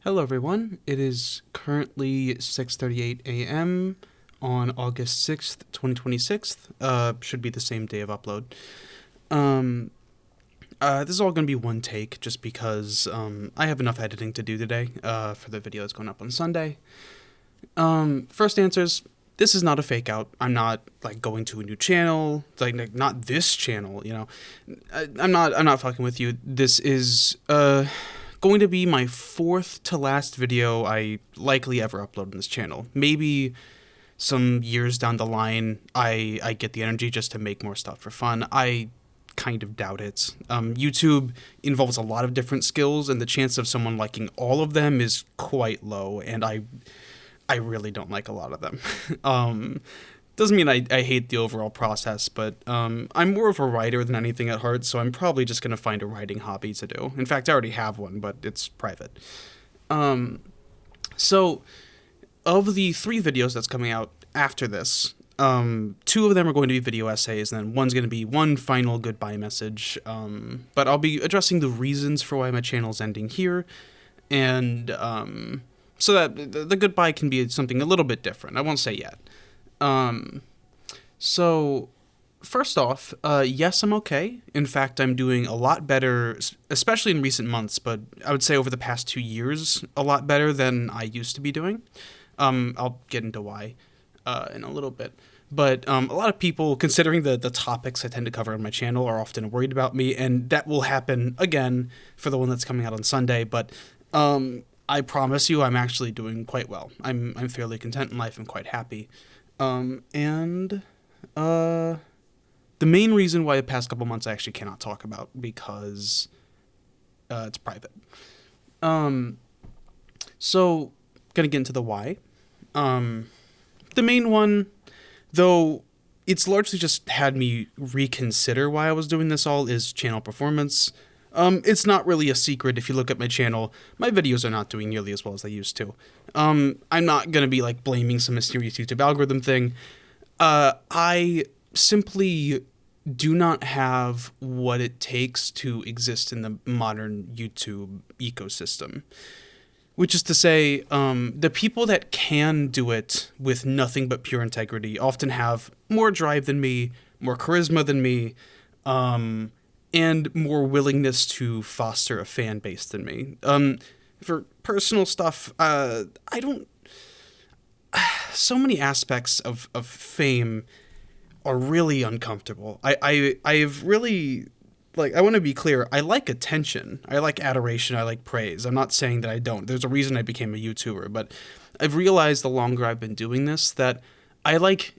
Hello everyone, it is currently 6:38 a.m. on August 6th, 2026. Should be the same day of upload. Um, this is all going to be one take just because I have enough editing to do today for the video that's going up on Sunday. First answers, this is not a fake out. I'm not like going to a new channel, like not this channel, you know. I'm not fucking with you. This is going to be my fourth to last video I likely ever upload on this channel. Maybe some years down the line, I get the energy just to make more stuff for fun. I kind of doubt it. YouTube involves a lot of different skills, and the chance of someone liking all of them is quite low, and I really don't like a lot of them. Doesn't mean I hate the overall process, but I'm more of a writer than anything at heart, so I'm probably just going to find a writing hobby to do. In fact, I already have one, but it's private. So, of the 3 videos that's coming out after this, 2 of them are going to be video essays, and then one's going to be one final goodbye message. But I'll be addressing the reasons for why my channel's ending here, and so that the goodbye can be something a little bit different. I won't say yet. So first off, yes, I'm okay. In fact, I'm doing a lot better, especially in recent months, but I would say over the past 2 years, a lot better than I used to be doing. I'll get into why, in a little bit. But a lot of people, considering the topics I tend to cover on my channel, are often worried about me, and that will happen again for the one that's coming out on Sunday, but I promise you I'm actually doing quite well. I'm fairly content in life and quite happy. The main reason why the past couple months I actually cannot talk about because it's private. So gonna get into the why. The main one, though, it's largely just had me reconsider why I was doing this all, is channel performance. It's not really a secret if you look at my channel. My videos are not doing nearly as well as they used to. I'm not gonna be like blaming some mysterious YouTube algorithm thing. I simply do not have what it takes to exist in the modern YouTube ecosystem. Which is to say, the people that can do it with nothing but pure integrity often have more drive than me, more charisma than me, and more willingness to foster a fan base than me. For personal stuff, I don't... So many aspects of fame are really uncomfortable. I've really... Like, I want to be clear, I like attention, I like adoration, I like praise. I'm not saying that I don't. There's a reason I became a YouTuber, but I've realized the longer I've been doing this that I like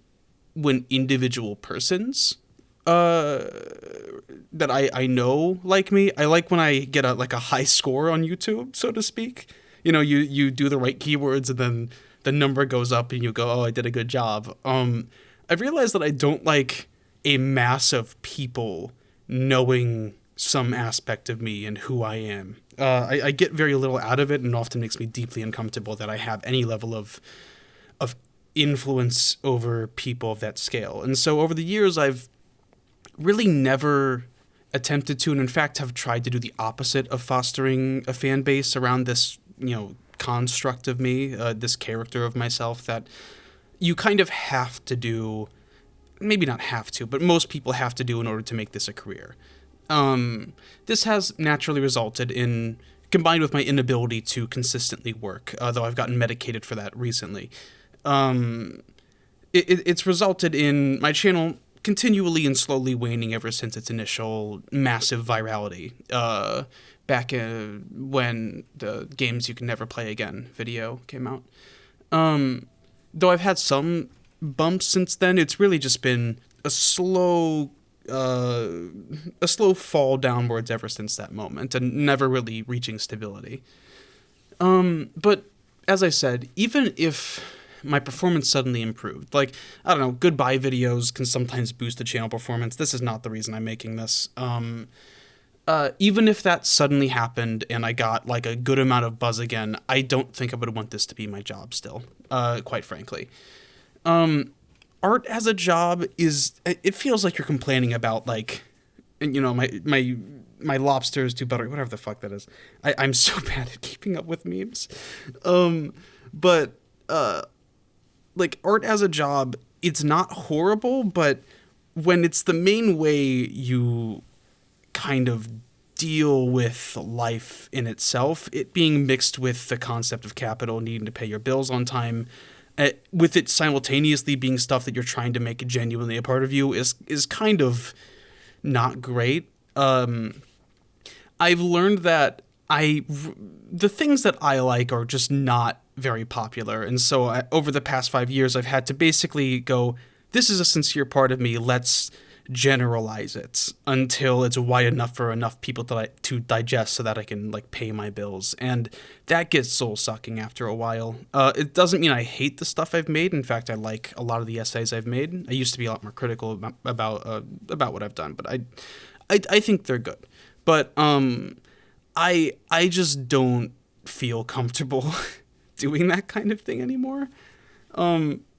when individual persons that I know like me. I like when I get a high score on YouTube, so to speak. You know, you do the right keywords and then the number goes up and you go, oh, I did a good job. I've realized that I don't like a mass of people knowing some aspect of me and who I am. I get very little out of it, and often makes me deeply uncomfortable that I have any level of influence over people of that scale. And so over the years, I've really never attempted to, and in fact have tried to do the opposite of fostering a fan base around this, you know, construct of me, this character of myself that you kind of have to do. Maybe not have to, but most people have to do in order to make this a career. This has naturally resulted in, combined with my inability to consistently work, though I've gotten medicated for that recently, it's resulted in my channel continually and slowly waning ever since its initial massive virality, back when the Games You Can Never Play Again video came out. Though I've had some bumps since then, it's really just been a slow fall downwards ever since that moment, and never really reaching stability. But as I said, even if my performance suddenly improved, like, I don't know, goodbye videos can sometimes boost the channel performance. This is not the reason I'm making this. Even if that suddenly happened and I got like a good amount of buzz again, I don't think I would want this to be my job still, quite frankly. Art as a job it feels like you're complaining about, like, you know, my my lobster is too buttery, whatever the fuck that is. I'm so bad at keeping up with memes. But like art as a job, it's not horrible, but when it's the main way you kind of deal with life in itself, it being mixed with the concept of capital, needing to pay your bills on time, with it simultaneously being stuff that you're trying to make genuinely a part of you is kind of not great. I've learned that the things that I like are just not very popular. And so over the past 5 years, I've had to basically go, this is a sincere part of me. Let's generalize it until it's wide enough for enough people to digest so that I can like pay my bills. And that gets soul sucking after a while. It doesn't mean I hate the stuff I've made. In fact, I like a lot of the essays I've made. I used to be a lot more critical about what I've done, but I think they're good. But I just don't feel comfortable doing that kind of thing anymore.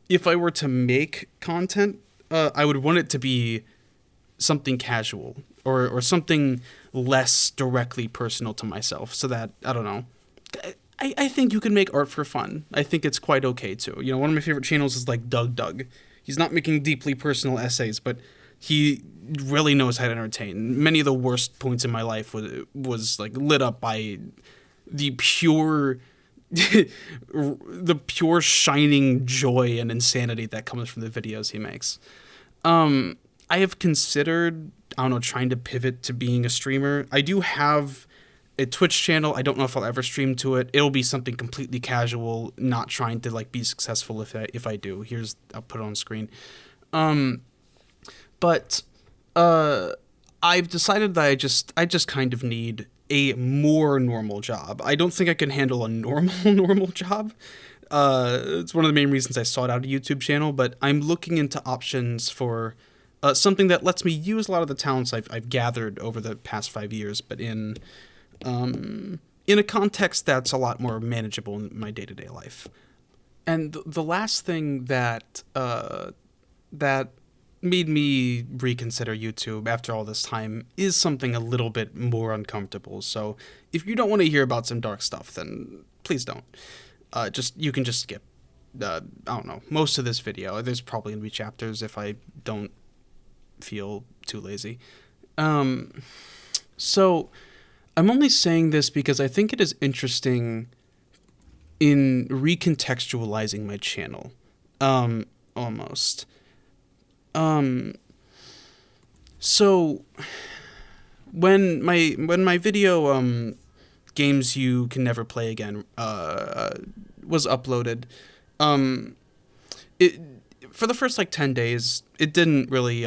If I were to make content, I would want it to be something casual or something less directly personal to myself, so that, I don't know, I think you can make art for fun. I think it's quite okay too. You know, one of my favorite channels is like Doug. He's not making deeply personal essays, but he really knows how to entertain. Many of the worst points in my life was like lit up by the pure the pure shining joy and insanity that comes from the videos he makes. I have considered, I don't know, trying to pivot to being a streamer. I do have a Twitch channel. I don't know if I'll ever stream to it. It'll be something completely casual, not trying to like be successful if I do. I'll put it on screen. But I've decided that I just kind of need a more normal job. I don't think I can handle a normal job. It's one of the main reasons I sought out a YouTube channel, but I'm looking into options for something that lets me use a lot of the talents I've gathered over the past 5 years, but in a context that's a lot more manageable in my day-to-day life. And the last thing that made me reconsider YouTube after all this time is something a little bit more uncomfortable. So if you don't want to hear about some dark stuff, then please don't. You can just skip, I don't know, most of this video. There's probably going to be chapters if I don't feel too lazy. So I'm only saying this because I think it is interesting in recontextualizing my channel, almost. So when my video, games you can never play again, was uploaded, for the first like 10 days, it didn't really,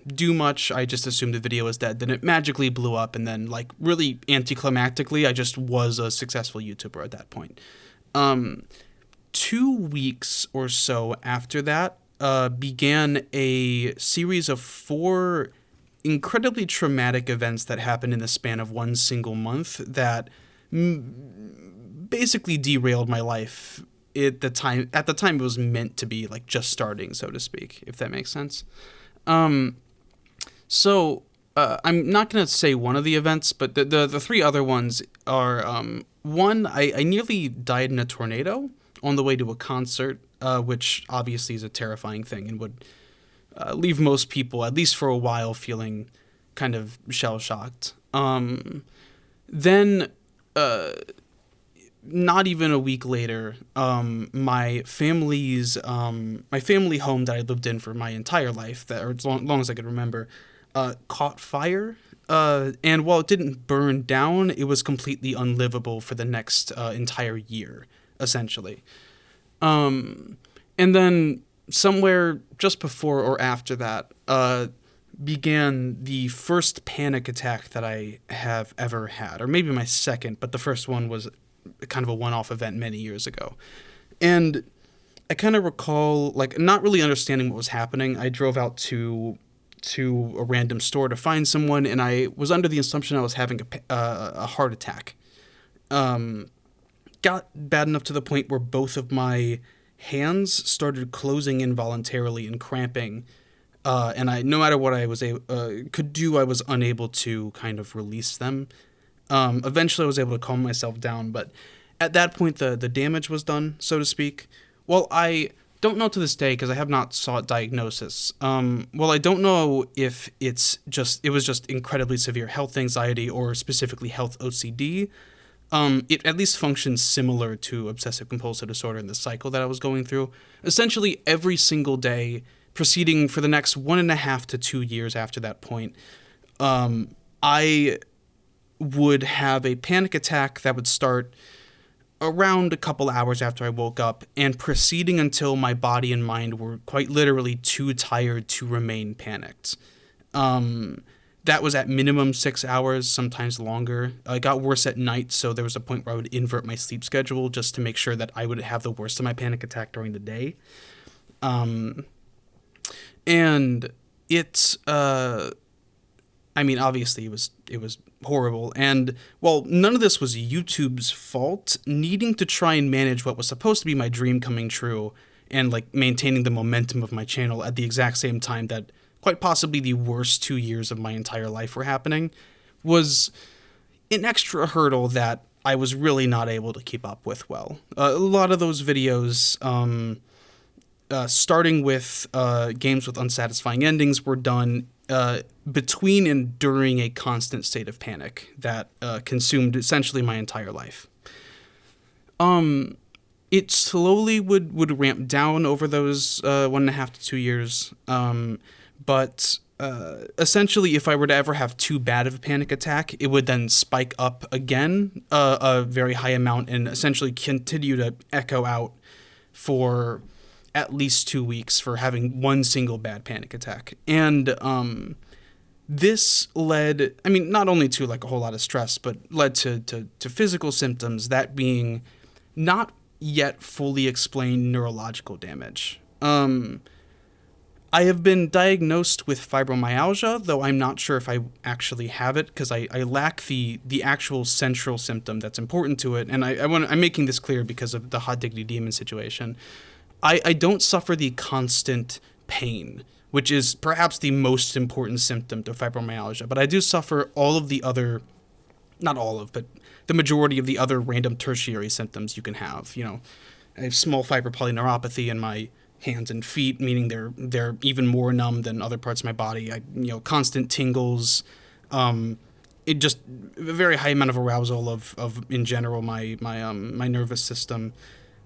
do much. I just assumed the video was dead. Then it magically blew up, and then like really anticlimactically, I just was a successful YouTuber at that point. 2 weeks or so after that, began a series of 4 incredibly traumatic events that happened in the span of one single month that basically derailed my life. At the time it was meant to be like just starting, so to speak, if that makes sense. So I'm not going to say one of the events, but the 3 other ones are, one, I nearly died in a tornado on the way to a concert, which obviously is a terrifying thing and would leave most people, at least for a while, feeling kind of shell-shocked. Then, not even a week later, my family home that I lived in for my entire life, or as long as I could remember, caught fire. And while it didn't burn down, it was completely unlivable for the next entire year, essentially. And then somewhere just before or after that, began the first panic attack that I have ever had, or maybe my second, but the first one was kind of a one-off event many years ago. And I kind of recall, like, not really understanding what was happening. I drove out to a random store to find someone, and I was under the assumption I was having a heart attack. Got bad enough to the point where both of my hands started closing involuntarily and cramping, And no matter what I was could do, I was unable to kind of release them. Eventually, I was able to calm myself down, but at that point, the damage was done, so to speak. Well, I don't know to this day because I have not sought diagnosis. Well, I don't know if it was just incredibly severe health anxiety or specifically health OCD. It at least functions similar to obsessive compulsive disorder in the cycle that I was going through. Essentially, every single day, proceeding for the next 1.5 to 2 years after that point, I would have a panic attack that would start around a couple hours after I woke up and proceeding until my body and mind were quite literally too tired to remain panicked. That was at minimum 6 hours, sometimes longer. It got worse at night, so there was a point where I would invert my sleep schedule just to make sure that I would have the worst of my panic attack during the day. And it's, I mean, obviously it was horrible. And well, none of this was YouTube's fault. Needing to try and manage what was supposed to be my dream coming true and like maintaining the momentum of my channel at the exact same time that quite possibly the worst 2 years of my entire life were happening was an extra hurdle that I was really not able to keep up with well. A lot of those videos, starting with games with unsatisfying endings, were done between and during a constant state of panic that consumed essentially my entire life. It slowly would ramp down over those 1.5 to 2 years. But essentially, if I were to ever have too bad of a panic attack, it would then spike up again a very high amount and essentially continue to echo out for at least 2 weeks for having one single bad panic attack. And this led, I mean, not only to like a whole lot of stress, but led to physical symptoms, that being not yet fully explained neurological damage. I have been diagnosed with fibromyalgia, though I'm not sure if I actually have it because I lack the actual central symptom that's important to it. And I'm making this clear because of the Hot Diggity Demon situation. I don't suffer the constant pain, which is perhaps the most important symptom to fibromyalgia, but I do suffer all of the other, not all of, but the majority of the other random tertiary symptoms you can have. You know, I have small fiber polyneuropathy in my hands and feet, meaning they're even more numb than other parts of my body. Constant tingles, it just a very high amount of arousal of in general my nervous system.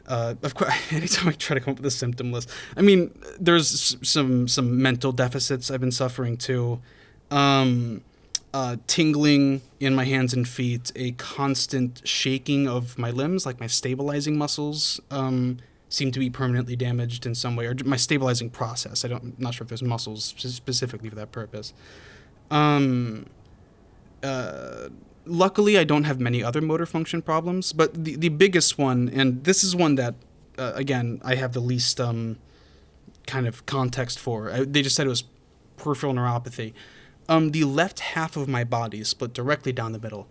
Of course, anytime I try to come up with a symptom list, I mean, there's some mental deficits I've been suffering too. Tingling in my hands and feet, a constant shaking of my limbs, like my stabilizing muscles, seem to be permanently damaged in some way, or my stabilizing process. I'm not sure if there's muscles specifically for that purpose. Luckily, I don't have many other motor function problems, but the biggest one, and this is one that, again, I have the least kind of context for. They just said it was peripheral neuropathy. The left half of my body, split directly down the middle,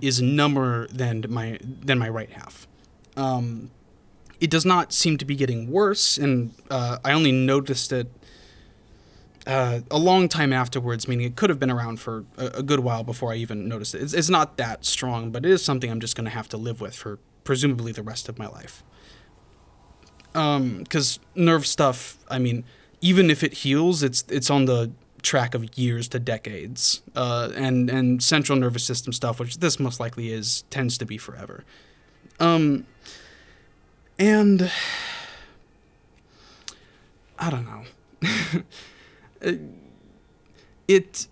is number than my right half. It does not seem to be getting worse, and I only noticed it a long time afterwards, meaning it could have been around for a good while before I even noticed it. It's not that strong, but it is something I'm just going to have to live with for presumably the rest of my life. Because nerve stuff, I mean, even if it heals, it's on the track of years to decades. And central nervous system stuff, which this most likely is, tends to be forever. And I don't know. It's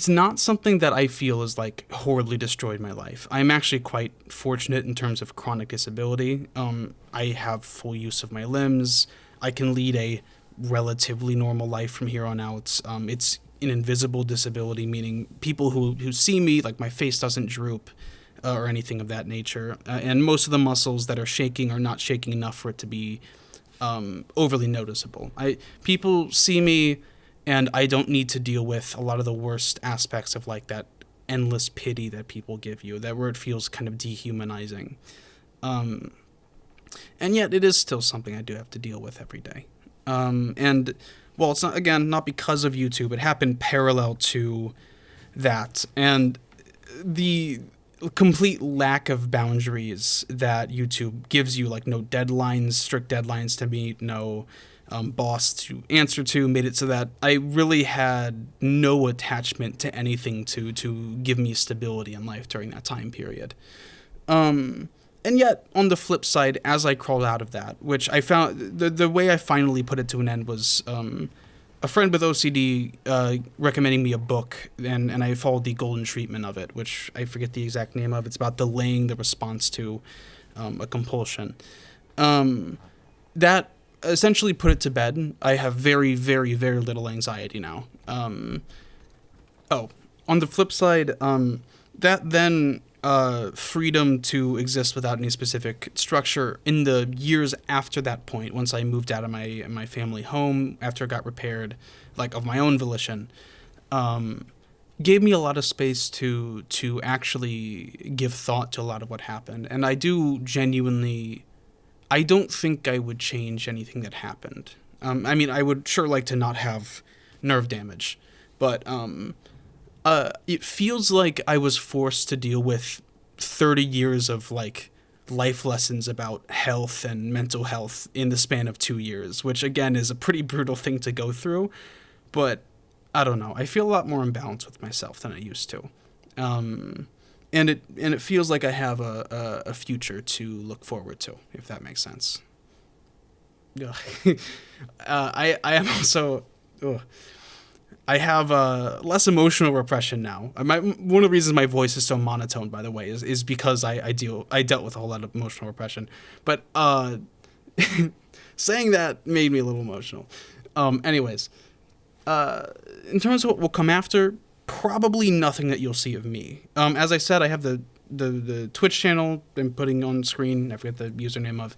not something that I feel is like horribly destroyed my life. I'm actually quite fortunate in terms of chronic disability. I have full use of my limbs. I can lead a relatively normal life from here on out. It's an invisible disability, meaning people who see me, like my face doesn't droop or anything of that nature. And most of the muscles that are shaking are not shaking enough for it to be overly noticeable. People see me, and I don't need to deal with a lot of the worst aspects of like that endless pity that people give you, that where it feels kind of dehumanizing. And yet it is still something I do have to deal with every day. And well, it's not, again, not because of YouTube. It happened parallel to that. And the complete lack of boundaries that YouTube gives you, like no deadlines, strict deadlines to meet, no boss to answer to, made it so that I really had no attachment to anything to give me stability in life during that time period. And yet, on the flip side, as I crawled out of that, which I found, the way I finally put it to an end was a friend with OCD recommending me a book, and I followed the golden treatment of it, which I forget the exact name of. It's about delaying the response to a compulsion. That essentially put it to bed. I have very, very, very little anxiety now. On the flip side, that then freedom to exist without any specific structure in the years after that point, once I moved out of my family home, after it got repaired, like of my own volition, gave me a lot of space to actually give thought to a lot of what happened. And I do genuinely, I don't think I would change anything that happened. I mean, I would sure like to not have nerve damage, but it feels like I was forced to deal with 30 years of like life lessons about health and mental health in the span of 2 years, which again is a pretty brutal thing to go through. But I don't know. I feel a lot more in balance with myself than I used to. And it feels like I have a future to look forward to, if that makes sense. I am also. Ugh. I have less emotional repression now. One of the reasons my voice is so monotone, by the way, is because I dealt with a whole lot of emotional repression. But saying that made me a little emotional. Anyways, in terms of what will come after, probably nothing that you'll see of me. As I said, I have the Twitch channel I'm putting on screen. I forget the username of.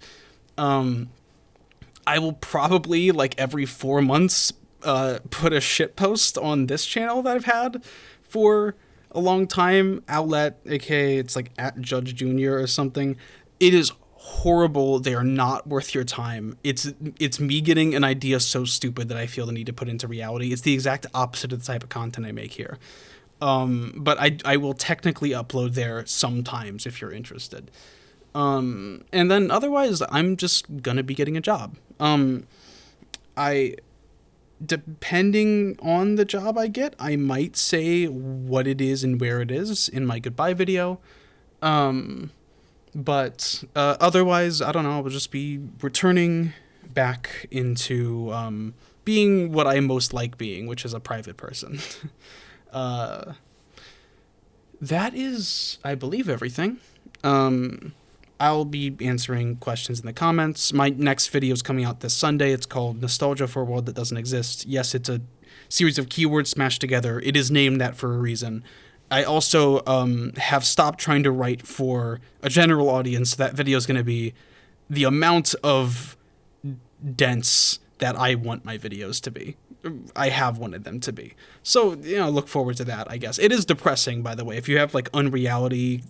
I will probably, like, every 4 months put a shit post on this channel that I've had for a long time. Outlet, aka it's like at Judge Junior or something. It is horrible. They are not worth your time. It's me getting an idea so stupid that I feel the need to put into reality. It's the exact opposite of the type of content I make here. But I will technically upload there sometimes if you're interested. And then otherwise, I'm just gonna be getting a job. Depending on the job I get, I might say what it is and where it is in my goodbye video. But otherwise, I don't know, I'll just be returning back into being what I most like being, which is a private person. That is, I believe, everything. I'll be answering questions in the comments. My next video is coming out this Sunday. It's called Nostalgia for a World That Doesn't Exist. Yes, it's a series of keywords smashed together. It is named that for a reason. I also have stopped trying to write for a general audience. That video is going to be the amount of dense that I want my videos to be. I have wanted them to be. So, look forward to that, I guess. It is depressing, by the way. If you have, like, unreality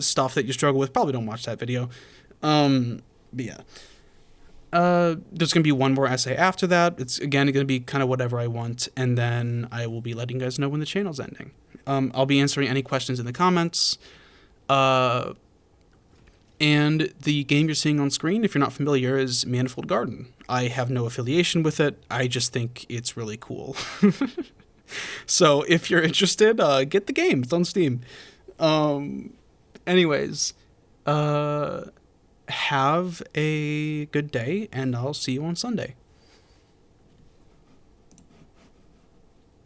stuff that you struggle with, probably don't watch that video. But yeah. There's going to be one more essay after that. It's, again, going to be kind of whatever I want. And then I will be letting you guys know when the channel's ending. I'll be answering any questions in the comments. And the game you're seeing on screen, if you're not familiar, is Manifold Garden. I have no affiliation with it. I just think it's really cool. So if you're interested, get the game. It's on Steam. Anyways, have a good day, and I'll see you on Sunday.